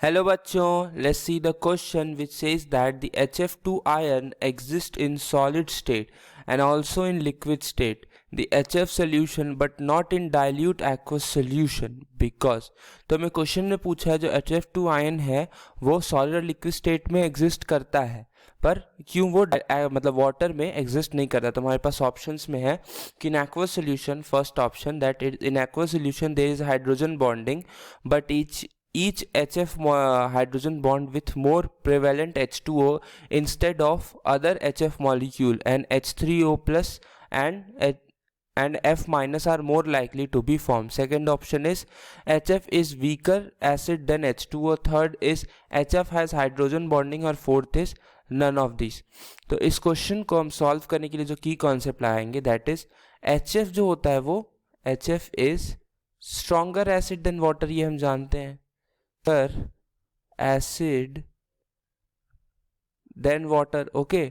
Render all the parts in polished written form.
Hello bachcho, let's see the question which says that the HF2 ion exists in solid state and also in liquid state, the HF solution but not in dilute aqueous solution because तो हमें question में पूछा है जो HF2 ion है वो solid और liquid state में एग्जिस्ट करता है पर क्यों वो मतलब वाटर में एग्जिस्ट नहीं करता। तो हमारे पास ऑप्शंस में है कि in aqueous solution first option that in aqueous solution there is hydrogen bonding but each HF hydrogen bond with more prevalent H2O instead of other HF molecule and H3O plus and F minus are more likely to be formed. Second option is HF is weaker acid than H2O. Third is HF has hydrogen bonding और fourth is none of these. तो इस question को हम solve करने के लिए जो की कॉन्सेप्ट लाएंगे दैट इज HF जो होता है वो HF is stronger acid than water, ये हम जानते हैं, पर एसिड देन वाटर। ओके,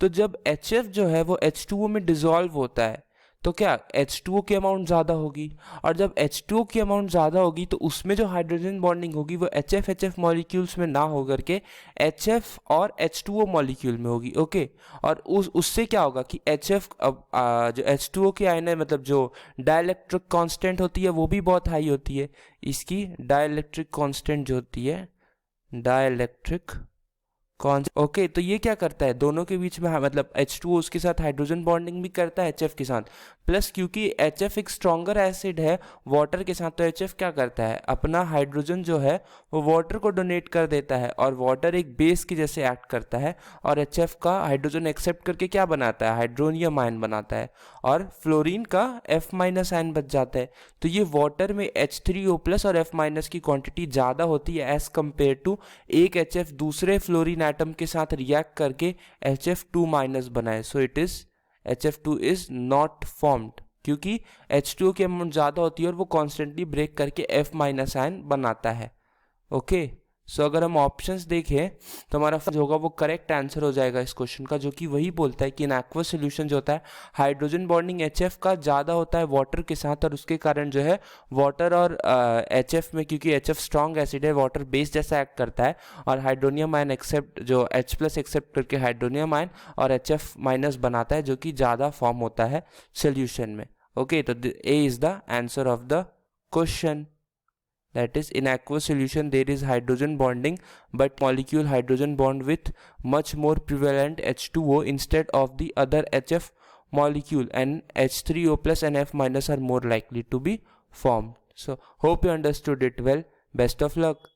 तो जब HF जो है वो H2O में डिसॉल्व होता है तो क्या H2O की अमाउंट ज़्यादा होगी, और जब H2O की अमाउंट ज़्यादा होगी तो उसमें जो हाइड्रोजन बॉन्डिंग होगी वो HF मॉलिक्यूल्स में ना हो करके HF और H2O मॉलिक्यूल में होगी। ओके, और उससे क्या होगा कि HF जो H2O की आयन है मतलब जो डाइलेक्ट्रिक कांस्टेंट होती है वो भी बहुत हाई होती है। इसकी डाइलेक्ट्रिक कांस्टेंट जो होती है डाइलेक्ट्रिक ओके, तो ये क्या करता है दोनों के बीच में मतलब H2O उसके साथ हाइड्रोजन बॉन्डिंग भी करता है HF के साथ, प्लस क्योंकि HF एक स्ट्रॉन्गर एसिड है वाटर के साथ तो HF क्या करता है अपना हाइड्रोजन जो है वो वाटर को डोनेट कर देता है और वाटर एक बेस की जैसे एक्ट करता है और HF का हाइड्रोजन एक्सेप्ट करके क्या बनाता है हाइड्रोनियम आयन बनाता है और फ्लोरीन का F माइनस आयन बच जाता है। तो ये वाटर में H3O प्लस और F माइनस की क्वांटिटी ज़्यादा होती है एज कम्पेयर टू एक HF दूसरे फ्लोरीन एटम के साथ रिएक्ट करके HF2 माइनस बनाए। So it is HF2 is not formed क्योंकि H2O की अमाउंट ज़्यादा होती है और वो कॉन्स्टेंटली ब्रेक करके F माइनस आयन बनाता है। ओके, सो अगर हम ऑप्शंस देखें तो हमारा जो होगा वो करेक्ट आंसर हो जाएगा इस क्वेश्चन का, जो कि वही बोलता है कि इन एक्वस सोल्यूशन जो होता है हाइड्रोजन बॉन्डिंग HF का ज़्यादा होता है वाटर के साथ और उसके कारण जो है वाटर और HF में क्योंकि HF स्ट्रॉन्ग एसिड है वाटर बेस जैसा एक्ट करता है और हाइड्रोनियम आयन एक्सेप्ट जो H प्लस एक्सेप्ट करके हाइड्रोनियम आयन और HF माइनस बनाता है जो कि ज़्यादा फॉर्म होता है सोल्यूशन में। ओके, तो A is the answer of the question. That is, in aqueous solution there is hydrogen bonding but molecule hydrogen bond with much more prevalent H2O instead of the other HF molecule and H3O plus and F minus are more likely to be formed. So hope you understood it well. Best of luck.